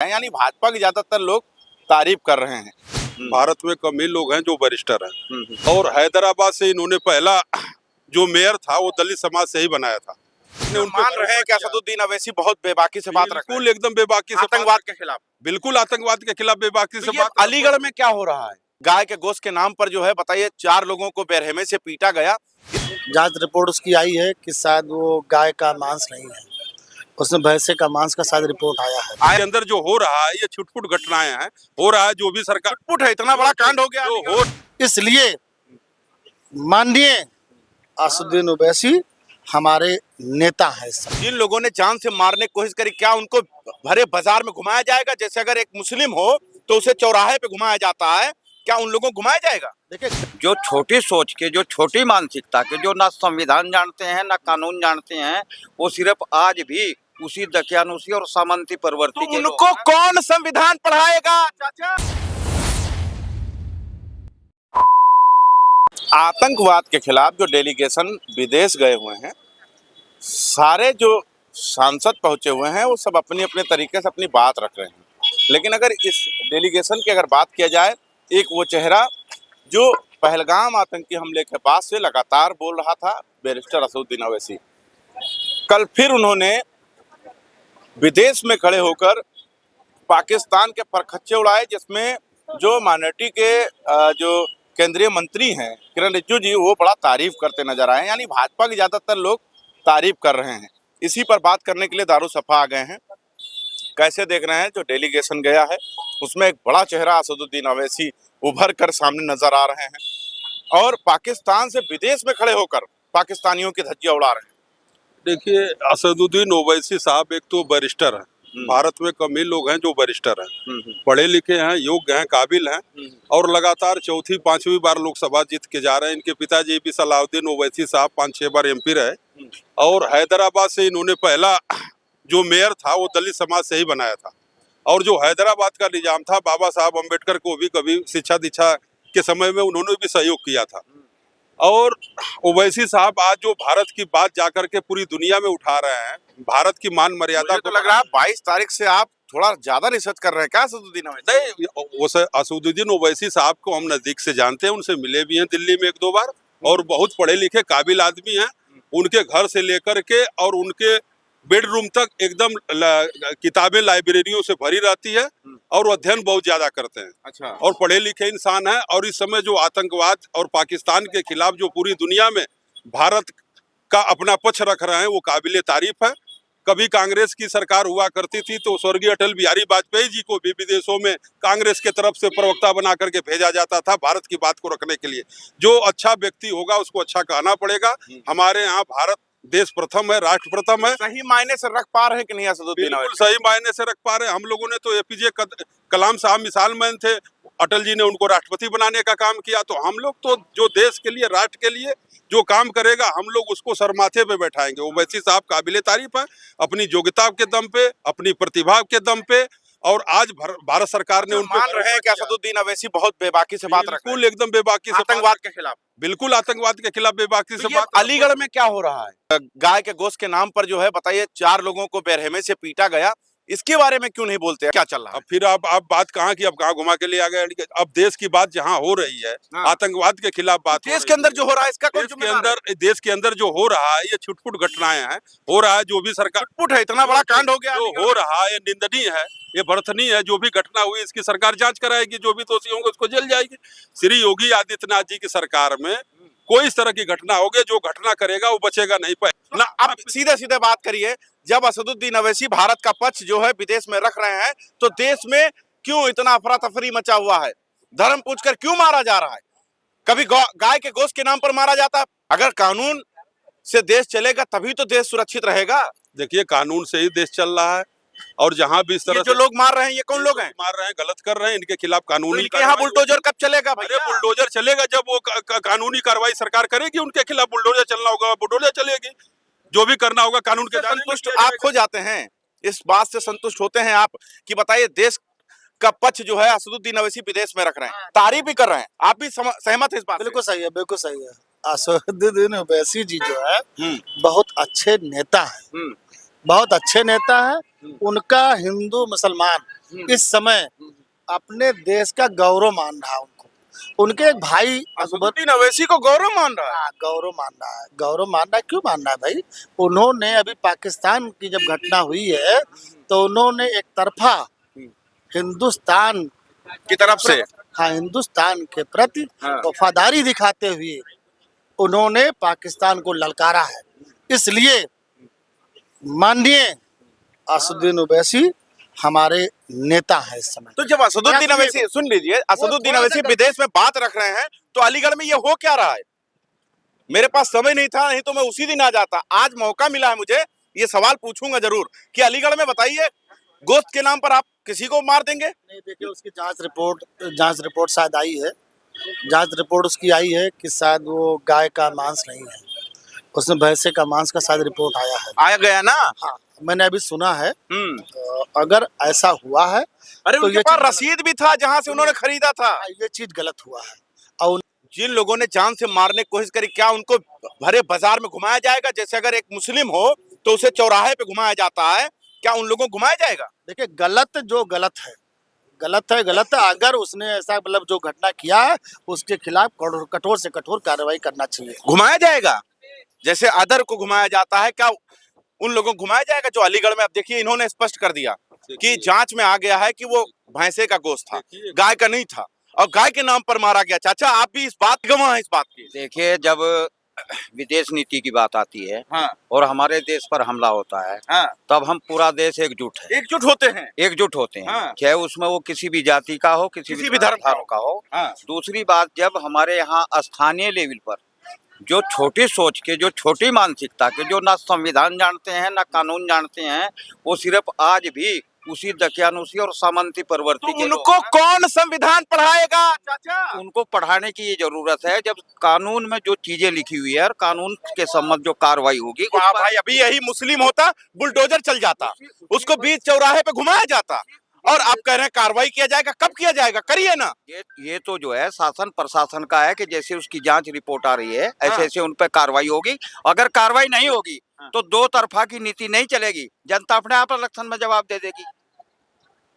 है, यानी भाजपा के ज्यादातर लोग तारीफ कर रहे हैं। भारत में कम ही लोग हैं जो वरिष्ठर हैं और हैदराबाद से इन्होंने पहला जो मेयर था वो दलित समाज से ही बनाया था। मान रहे हैं कि असदुद्दीन ओवैसी बहुत बेबाकी से बात रख रहे हैं, बिल्कुल एकदम बेबाकी से आतंकवाद के खिलाफ। बिल्कुल आतंकवाद के खिलाफ बेबाकी से तो ये बात। अलीगढ़ में क्या हो रहा है? गाय के गोश्त के नाम पर जो है बताइए 4 लोगों को बेरहमे से पीटा गया। जांच रिपोर्ट उसकी आई है कि शायद वो गाय का मांस नहीं है, उसमें भैंसे का मांस का शायद रिपोर्ट आया है। आज अंदर जो हो रहा है ये छुटपुट घटनाएं हैं, हो रहा है जो भी सरकार छुटपुट है, इतना बड़ा कांड हो गया जो हो। इसलिए माननीय असदुद्दीन ओवैसी हमारे नेता है। जिन लोगों ने जान से मारने की कोशिश करी, क्या उनको भरे बाजार में घुमाया जाएगा? जैसे अगर एक मुस्लिम हो तो उसे चौराहे पे घुमाया जाता है, क्या उन लोगों को घुमाया जाएगा? देखिए, जो छोटी सोच के, जो छोटी मानसिकता के, जो ना संविधान जानते हैं ना कानून जानते हैं, वो सिर्फ आज भी उसी दकियानुसी और सामंती प्रवृत्ति तो के लोग उनको कौन संविधान पढ़ाएगा चाचा? आतंकवाद के खिलाफ जो डेलीगेशन विदेश गए हुए हैं, सारे जो सांसद पहुंचे हुए हैं वो सब अपनी अपने तरीके से अपनी बात रख रहे हैं। लेकिन अगर इस डेलीगेशन की अगर बात किया जाए, एक वो चेहरा जो पहलगाम आतंकी हमले के बाद से लगातार बोल रहा था, बैरिस्टर असदुद्दीन ओवैसी, कल फिर उन्होंने विदेश में खड़े होकर पाकिस्तान के परखच्चे उड़ाए, जिसमें जो माइनॉरिटी के जो केंद्रीय मंत्री हैं किरण रिजिजू जी, वो बड़ा तारीफ करते नजर आए। यानी भाजपा के ज्यादातर लोग तारीफ कर रहे हैं। इसी पर बात करने के लिए दारुसफा आ गए हैं। कैसे देख रहे हैं जो डेलीगेशन गया है उसमें एक बड़ा चेहरा असदुद्दीन ओवैसी उभर कर सामने नजर आ रहे हैं और पाकिस्तान से विदेश में खड़े होकर पाकिस्तानियों की धज्जियां उड़ा रहे हैं। देखिए, असदुद्दीन ओवैसी साहब एक तो बैरिस्टर हैं, भारत में कम ही लोग हैं जो बैरिस्टर हैं, पढ़े लिखे हैं, योग्य हैं, काबिल हैं और लगातार चौथी पांचवी बार लोकसभा जीत के जा रहे हैं। इनके पिताजी भी सलाउद्दीन ओवैसी साहब 5-6 बार एमपी रहे और हैदराबाद से इन्होंने पहला जो मेयर था वो दलित समाज से ही बनाया था। और जो हैदराबाद का निजाम था, बाबा साहब अम्बेडकर को भी कभी शिक्षा दीक्षा के समय में उन्होंने भी सहयोग किया था। और ओवैसी साहब आज जो भारत की बात जाकर के पूरी दुनिया में उठा रहे हैं, भारत की मान मर्यादा तो लग रहा है 22 तारीख से आप थोड़ा ज्यादा रिसर्च कर रहे हैं क्या असदुद्दीन ओवैसी? नहीं, असदुद्दीन ओवैसी साहब को हम नजदीक से जानते हैं, उनसे मिले भी हैं दिल्ली में 1-2 बार और बहुत पढ़े लिखे काबिल आदमी हैं। उनके घर से लेकर के और उनके बेडरूम तक एकदम किताबें लाइब्रेरियों से भरी रहती है और अध्ययन बहुत ज्यादा करते हैं। अच्छा। और पढ़े लिखे इंसान हैं और इस समय जो आतंकवाद और पाकिस्तान के खिलाफ जो पूरी दुनिया में भारत का अपना पक्ष रख रहे हैं वो काबिले तारीफ है। कभी कांग्रेस की सरकार हुआ करती थी तो स्वर्गीय अटल बिहारी वाजपेयी जी को भी विदेशों में कांग्रेस के तरफ से प्रवक्ता बना करके भेजा जाता था भारत की बात को रखने के लिए। जो अच्छा व्यक्ति होगा उसको अच्छा कहना पड़ेगा। हमारे यहाँ भारत देश प्रथम है, राष्ट्र प्रथम है। सही मायने से रख पा रहे हैं कि नहीं असदुद्दीन बिल्कुल ओवैसी? सही मायने से रख पा रहे हैं। हम लोगों ने तो एपीजे कलाम साहब मिसाल मैन थे, अटल जी ने उनको राष्ट्रपति बनाने का काम किया, तो हम लोग तो जो देश के लिए, राष्ट्र के लिए जो काम करेगा हम लोग उसको सर माथे पे बैठाएंगे। ओवैसी साहब काबिले तारीफ है अपनी योग्यता के दम पे, अपनी प्रतिभा के दम पे। और आज भारत सरकार ने उनको मान रहे हैं कि असदुद्दीन ओवैसी बहुत बेबाकी से बात रख रहे हैं, बिल्कुल एकदम बेबाकी से आतंकवाद के खिलाफ। बिल्कुल आतंकवाद के खिलाफ बेबाकी से तो बात। अलीगढ़ में क्या हो रहा है? गाय के गोश्त के नाम पर जो है बताइए 4 लोगों को बेरहमे से पीटा गया, इसके बारे में क्यों नहीं बोलते हैं? क्या चल रहा है? अब फिर आप बात कहाँ की, अब कहाँ घुमा के ले आ गए? अब देश की बात जहाँ हो रही है, हाँ। आतंकवाद के खिलाफ बात देश के अंदर जो हो रहा है इसका कौन जिम्मेदार है? देश के अंदर जो हो रहा है ये छुटपुट घटनाएं हैं, हो रहा है जो भी सरकार छुटपुट है, इतना बड़ा कांड हो गया जो हो रहा है ये निंदनीय है, ये भर्त्सनीय है। जो भी घटना हुई इसकी सरकार जांच कराएगी, जो भी दोषी होंगे उसको जेल जाएगी। श्री योगी आदित्यनाथ जी की सरकार में कोई इस तरह की घटना होगी, जो घटना करेगा वो बचेगा नहीं पाए ना। अब सीधे सीधे बात करिए, जब असदुद्दीन ओवैसी भारत का पक्ष जो है विदेश में रख रहे हैं तो देश में क्यों इतना अफरा तफरी मचा हुआ है? धर्म पूछकर क्यों मारा जा रहा है? कभी गाय के गोश्त के नाम पर मारा जाता है। अगर कानून से देश चलेगा तभी तो देश सुरक्षित रहेगा। देखिए, कानून से ही देश चल रहा है और जहाँ भी इस तरह जो लोग मार रहे हैं ये कौन लोग हैं? मार रहे हैं, गलत कर रहे हैं, इनके खिलाफ कानूनी तो यहाँ बुलडोजर कब चलेगा अरे भैया? बुलडोजर चलेगा जब वो कानूनी कार्रवाई सरकार करेगी, उनके खिलाफ बुलडोजर चलना होगा, बुलडोजर चलेगी। जो भी करना होगा कानून के दायरे में संतुष्ट आप हो जाते हैं, इस बात से संतुष्ट होते हैं आप कि बताइए देश का पक्ष जो है असदुद्दीन ओवैसी विदेश में रख रहे हैं, तारीफ भी कर रहे हैं, आप भी सहमत है इस बात से? बिल्कुल सही है, बिल्कुल सही है। असदुद्दीन ओवैसी जी जो है बहुत अच्छे नेता हैं, बहुत अच्छे नेता हैं। उनका हिंदू मुसलमान इस समय अपने देश का गौरव मान रहा है उनको। उनके एक भाई असदुद्दीन अवैसी को गौरव मान रहा है। हाँ, गौरव मान रहा है। गौरव मान रहा है, क्यों मान रहा है भाई? उन्होंने अभी पाकिस्तान की जब घटना हुई है तो उन्होंने एक तरफा हिंदुस्तान की तरफ से हाँ, हिंदुस्तान के प्रति हाँ। वफादारी दिखाते हुए उन्होंने पाकिस्तान को ललकारा है। इसलिए माननीय असदुद्दीन ओवैसी हमारे नेता है इस समय। तो जब असदुद्दीन अवैसी, सुन लीजिए, असदुद्दीन थोड़ा अवैसी सा विदेश में बात रख रहे हैं तो अलीगढ़ में ये हो क्या रहा है? मेरे पास समय नहीं था, नहीं तो मैं उसी दिन आ जाता। आज मौका मिला है मुझे, ये सवाल पूछूंगा जरूर कि अलीगढ़ में बताइए, गोश्त के नाम पर आप किसी को मार देंगे? नहीं, देखिए उसकी जांच रिपोर्ट शायद आई है। जांच रिपोर्ट उसकी आई है कि शायद वो गाय का मांस नहीं है, उसमें भैंसे का मांस का शायद रिपोर्ट आया है। आया गया ना? हाँ, मैंने अभी सुना है। हम्म। अगर ऐसा हुआ है अरे तो उनके ये पास चीज रसीद भी था जहां से उन्होंने खरीदा था। ये चीज गलत हुआ है। और जिन लोगों ने जान से मारने की कोशिश करी, क्या उनको भरे बाजार में घुमाया जाएगा? जैसे अगर एक मुस्लिम हो तो उसे चौराहे पे घुमाया जाता है, क्या उन लोगों को घुमाया जाएगा? देखिए, गलत जो गलत है, गलत है। अगर उसने ऐसा मतलब जो घटना किया है उसके खिलाफ कठोर से कठोर कार्रवाई करना चाहिए। घुमाया जाएगा जैसे अदर को घुमाया जाता है, क्या उन लोगों को घुमाया जाएगा जो अलीगढ़ में? अब देखिए, इन्होंने स्पष्ट कर दिया कि जांच में आ गया है कि वो भैंसे का गोश्त था, गाय का नहीं था, और गाय के नाम पर मारा गया। चाचा, आप भी इस बात गवाह हैं इस बात की। देखिए, जब विदेश नीति की बात आती है हाँ और हमारे देश पर हमला होता है, हाँ, तब हम पूरा देश एकजुट है, एकजुट होते हैं। एकजुट होते हैं। हाँ। चाहे उसमें वो किसी भी जाति का हो, किसी भी धर्म का हो। हाँ। दूसरी बात, जब हमारे यहाँ स्थानीय लेवल पर जो छोटी सोच के, जो छोटी मानसिकता के, जो ना संविधान जानते हैं ना कानून जानते हैं, वो सिर्फ आज भी उसी दकियानुसी और सामंती प्रवृत्ति तो के लोग उनको हैं। कौन संविधान पढ़ाएगा चाचा? उनको पढ़ाने की ये जरूरत है। जब कानून में जो चीजें लिखी हुई है और कानून के सम्मत जो कार्रवाई होगी, उस वाह पर- भाई, अभी यही मुस्लिम होता, बुलडोजर चल जाता, उसको बीच चौराहे पे घुमाया जाता, और आप कह रहे हैं कार्रवाई किया जाएगा। कब किया जाएगा? करिए ना। ये तो जो है शासन प्रशासन का है कि जैसे उसकी जांच रिपोर्ट आ रही है, ऐसे ऐसे उन पर कार्रवाई होगी। अगर कार्रवाई नहीं होगी तो दो तरफा की नीति नहीं चलेगी, जनता अपने आप इलेक्शन में जवाब दे देगी।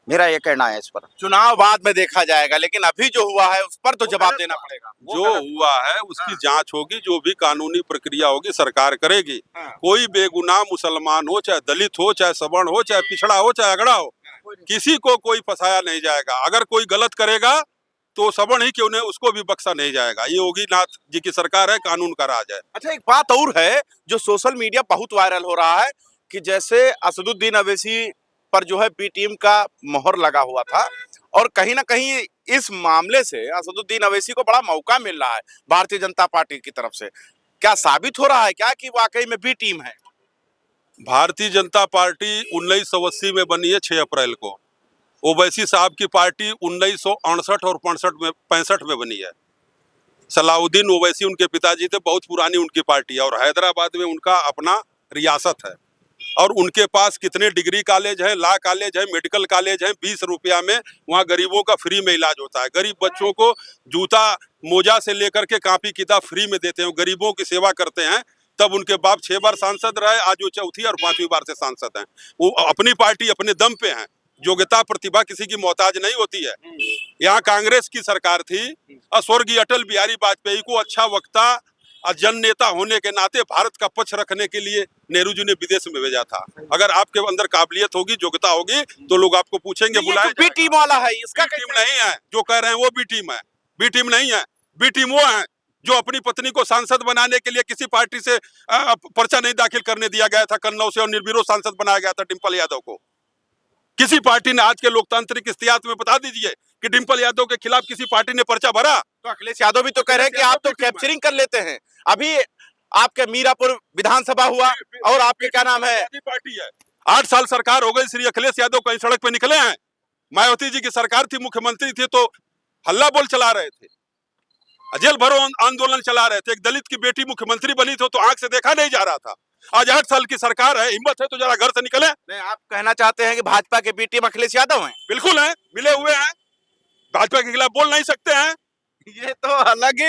मेरा ये कहना है इस पर। चुनाव बाद में देखा जाएगा, लेकिन अभी जो हुआ है उस पर तो जवाब देना पड़ेगा। जो हुआ है उसकी जांच होगी, जो भी कानूनी प्रक्रिया होगी सरकार करेगी। हाँ। कोई बेगुनाह मुसलमान हो, चाहे दलित हो, चाहे सवर्ण हो, चाहे पिछड़ा हो, चाहे अगड़ा हो, किसी को कोई फंसाया नहीं जाएगा। अगर कोई गलत करेगा तो सवर्ण ही क्यों नहीं, उसको भी बख्शा नहीं जाएगा। ये योगी नाथ जी की सरकार है, कानून का राज है। अच्छा, एक बात और है जो सोशल मीडिया बहुत वायरल हो रहा है कि जैसे असदुद्दीन अवैसी पर जो है बी टीम का मोहर लगा हुआ था, और कहीं ना कहीं इस मामले से असदुद्दीन अवैसी को बड़ा मौका मिल रहा है भारतीय जनता पार्टी की तरफ से। क्या साबित हो रहा है क्या कि वाकई में बी टीम है? भारतीय जनता पार्टी 1980 में बनी है 6 अप्रैल को। ओवैसी साहब की पार्टी 1968 और 65 में बनी है। सलाउद्दीन ओवैसी उनके पिताजी थे, बहुत पुरानी उनकी पार्टी है, और हैदराबाद में उनका अपना रियासत है। और उनके पास कितने डिग्री कॉलेज हैं, लॉ कॉलेज है, मेडिकल कॉलेज है। 20 रुपया में वहाँ गरीबों का फ्री में इलाज होता है। गरीब बच्चों को जूता मोजा से लेकर के कापी किताब फ्री में देते हैं, गरीबों की सेवा करते हैं। तब उनके बाप 6 बार सांसद रहे, आज वो चौथी और 5वीं बार से सांसद हैं। वो अपनी पार्टी अपने दम पे हैं। योग्यता प्रतिभा किसी की मोहताज नहीं होती है। यहाँ कांग्रेस की सरकार थी, और स्वर्गीय अटल बिहारी वाजपेयी को अच्छा वक्ता और जन नेता होने के नाते भारत का पक्ष रखने के लिए नेहरू जी ने विदेश में भेजा था। अगर आपके अंदर काबिलियत होगी, योग्यता होगी, तो लोग आपको पूछेंगे, बुलाए। बी टीम वाला है, इसका टीम नहीं है जो कह रहे हैं, वो बी टीम है। बी टीम नहीं है। बी टीम वो है जो अपनी पत्नी को सांसद बनाने के लिए किसी पार्टी से पर्चा नहीं दाखिल करने दिया गया था कन्नौज से, और निर्विरोध सांसद बनाया गया था डिम्पल यादव को। किसी पार्टी ने आज के लोकतांत्रिक इतिहास में बता दीजिए कि डिम्पल यादव के खिलाफ किसी पार्टी ने पर्चा भरा? तो अखिलेश यादव भी तो कह रहे हैं कि आप तो कैप्चरिंग कर लेते हैं। अभी आपके मीरापुर विधानसभा हुआ, और आपके क्या नाम है, पार्टी है। 8 साल सरकार हो गई, श्री अखिलेश यादव कहीं सड़क पे निकले हैं? मायावती जी की सरकार थी, मुख्यमंत्री थे, तो हल्ला बोल चला रहे थे, जेल भरो आंदोलन चला रहे थे। एक दलित की बेटी मुख्यमंत्री बनी तो आंख से देखा नहीं जा रहा था। आज 8 साल की सरकार है, हिम्मत है तो जरा घर से निकले। नहीं, आप कहना चाहते हैं कि भाजपा के बी टीम अखिलेश यादव हैं? बिल्कुल है, मिले हुए हैं, भाजपा के खिलाफ बोल नहीं सकते हैं। ये तो अलग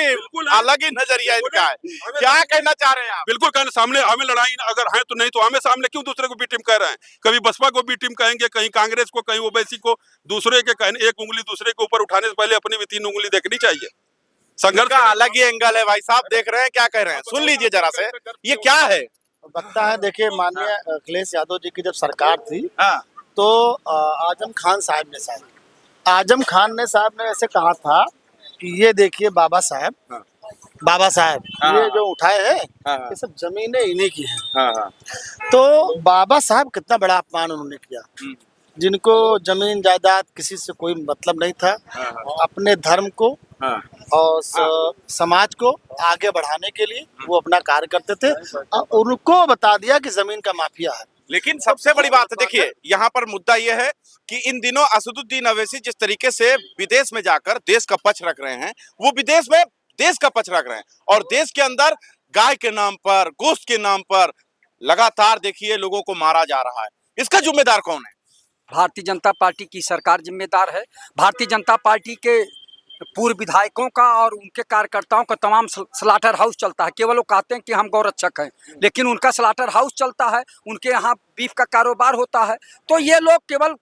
ही नजरिया इनका है। क्या कहना चाह रहे हैं आप? बिल्कुल कहने सामने हमें लड़ाई अगर है तो नहीं तो हमें सामने क्यों दूसरे को बी टीम कह रहे हैं? कभी बसपा को बी टीम कहेंगे, कहीं कांग्रेस को, कहीं ओबीसी को, दूसरे के कहने एक उंगली दूसरे के ऊपर उठाने से पहले अपनी भी 3 उंगली देखनी चाहिए। संघर्ष का अलग ही एंगल है भाई साहब, देख रहे हैं क्या कह रहे हैं, सुन लीजिए जरा से ये क्या है। लगता है देखिए माननीय अखिलेश यादव जी की जब सरकार थी हाँ तो आजम खान साहब ने ऐसे कहा था कि ये देखिए बाबा साहब हाँ। ये जो उठाए हैं हाँ। ये सब जमीनें इन्हीं की हैं। हाँ तो बाबा साहब कितना बड़ा अपमान उन्होंने किया, जिनको जमीन जायदाद किसी से कोई मतलब नहीं था, अपने धर्म को और समाज को आगे बढ़ाने के लिए वो अपना कार्य करते थे और उनको बता दिया कि जमीन का माफिया है। लेकिन सबसे बड़ी बात है, देखिए यहाँ पर मुद्दा यह है कि इन दिनों असदुद्दीन अवैसी जिस तरीके से विदेश में जाकर देश का पक्ष रख रहे हैं, वो विदेश में देश का पक्ष रख रहे हैं और देश के अंदर गाय के नाम पर, गोश्त के नाम पर लगातार देखिए लोगों को मारा जा रहा है। इसका जिम्मेदार कौन है? भारतीय जनता पार्टी की सरकार जिम्मेदार है। भारतीय जनता पार्टी के पूर्व विधायकों का और उनके कार्यकर्ताओं का तमाम स्लाटर हाउस चलता है। केवल वो कहते हैं कि हम गौरक्षक हैं, लेकिन उनका स्लाटर हाउस चलता है, उनके यहाँ बीफ का कारोबार होता है। तो ये लोग केवल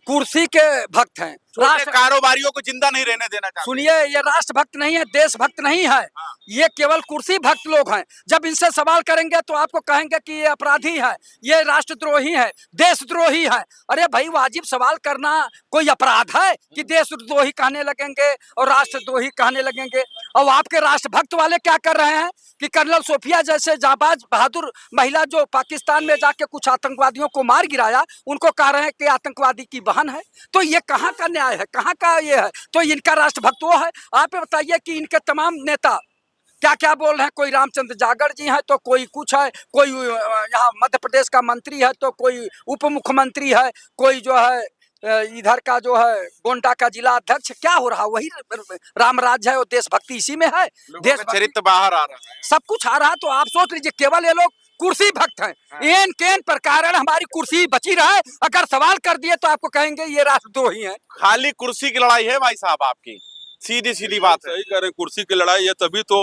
कुर्सी के भक्त हैं, कारोबारियों को जिंदा नहीं रहने देना चाहते। सुनिए, ये राष्ट्रभक्त नहीं है, देशभक्त नहीं है, ये केवल कुर्सी भक्त लोग हैं। जब इनसे सवाल करेंगे तो आपको कहेंगे कि ये अपराधी है, ये राष्ट्रद्रोही है, देशद्रोही है। अरे भाई, वाजिब सवाल करना कोई अपराध है कि देशद्रोही कहने लगेंगे और राष्ट्रद्रोही कहने लगेंगे? और आपके राष्ट्रभक्त वाले क्या कर रहे हैं कि कर्नल सोफिया जैसे जाबाज बहादुर महिला जो पाकिस्तान में जाके कुछ आतंकवादियों को मार गिराया, उनको कह रहे हैं कि आतंकवादी की बहन है। तो ये कहाँ का न्याय है, कहाँ का ये है? तो इनका राष्ट्रभक्त वो है। आप बताइए कि इनके तमाम नेता क्या क्या बोल रहे हैं। कोई रामचंद्र जागड़ जी हैं तो कोई कुछ है, कोई यहाँ मध्य प्रदेश का मंत्री है तो कोई उप मुख्यमंत्री है, कोई जो है इधर का जो है गोंडा का जिला अध्यक्ष। क्या हो रहा? वही रामराज है और देशभक्ति इसी में है। देश चरित्र बाहर आ रहा है, सब कुछ आ रहा है। तो आप सोच लीजिए, केवल ये लोग कुर्सी भक्त हैं। एन केन प्रकार हमारी कुर्सी बची रहे, अगर सवाल कर दिए तो आपको कहेंगे ये राष्ट्रद्रोही हैं। खाली कुर्सी की लड़ाई है भाई साहब आपकी, सीधी सीधी बात है। सही कह रहे हैं, कुर्सी की लड़ाई है। तभी तो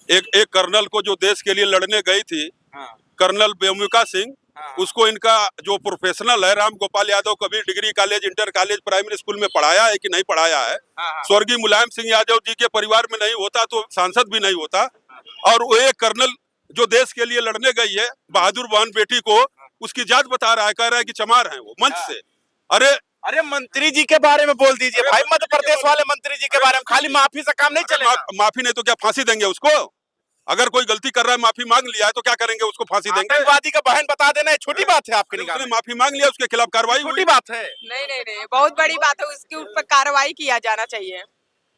एक कर्नल को जो देश के लिए लड़ने गई थी, कर्नल बेमिका सिंह, उसको इनका जो प्रोफेशनल है राम गोपाल यादव, कभी degree college, inter college, primary school में पढ़ाया है कि नहीं पढ़ाया है? स्वर्गीय मुलायम सिंह यादव जी के परिवार में नहीं होता तो सांसद भी नहीं होता। और वो एक कर्नल जो देश के लिए लड़ने गई है, बहादुर बहन बेटी को, उसकी जात बता रहा है, कह रहा है कि चमार है वो मंच से। अरे मंत्री जी के बारे में बोल दीजिए भाई, मध्य प्रदेश वाले मंत्री जी के बारे में। खाली माफी से काम नहीं चलेगा। माफी नहीं तो क्या फांसी देंगे उसको? अगर कोई गलती कर रहा है, माफी मांग लिया है तो क्या करेंगे? उसको फांसी देंगे? आतंकवादी का बहन बता देना है छोटी बात है आपके निगाह में? माफी मांग लिया, उसके खिलाफ कार्रवाई छोटी बात है? नहीं, बहुत बड़ी बात है। उसके ऊपर कार्रवाई किया जाना चाहिए।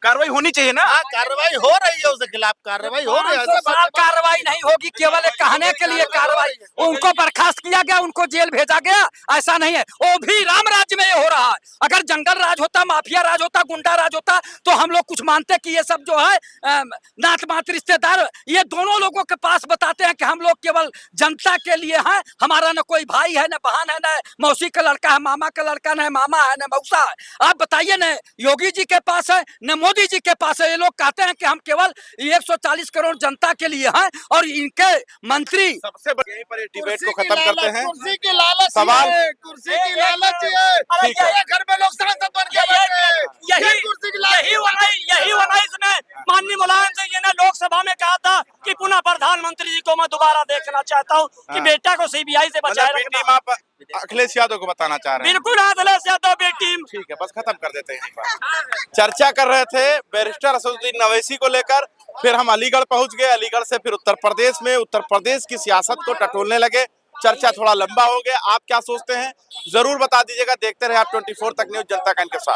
कार्रवाई होनी चाहिए ना। कार्रवाई हो रही है, उसके खिलाफ कार्रवाई हो रही है। कार्रवाई नहीं होगी, केवल एक कहने के लिए कार्रवाई। उनको बर्खास्त किया गया, उनको जेल भेजा गया, ऐसा नहीं है। वो भी राम राज्य में ये हो रहा है। अगर जंगल राज होता, माफिया राज होता, गुंडा राज होता तो हम लोग कुछ मानते कि ये सब जो है नात मात रिश्तेदार, ये दोनों लोगों के पास बताते हैं कि हम लोग केवल जनता के लिए हैं। हमारा न कोई भाई है, न बहन है, न मौसी का लड़का है, मामा का लड़का, न मामा है, न मौसा है। आप बताइए, न योगी जी के पास है, न मोदी जी के पास है। ये लोग कहते हैं कि हम केवल 140 करोड़ जनता के लिए हैं और इनके मंत्री। सबसे यहीं पर डिबेट को खत्म करते हैं। कुर्सी की लालच सवाल, कुर्सी की लालच है। घर में लोग सांसद बन के यही इसने माननीय मुलायम सिंह जी ने लोकसभा में कहा था कि पुनः प्रधानमंत्री जी को मैं दोबारा देखना चाहता हूँ कि बेटा को सीबीआई से बचाए रखना। अखिलेश यादव को बताना चाह रहे हैं? बिल्कुल अखिलेश यादव बेटी। ठीक है, बस खत्म कर देते हैं। चर्चा कर रहे थे बैरिस्टर असदुद्दीन अवैसी को लेकर, फिर हम अलीगढ़ पहुंच गए, अलीगढ़ से फिर उत्तर प्रदेश में उत्तर प्रदेश की सियासत को टटोलने लगे। चर्चा थोड़ा लंबा हो गया। आप क्या सोचते हैं जरूर बता दीजिएगा। देखते रहे आप 24 तक न्यूज़, जनता का इनके साथ।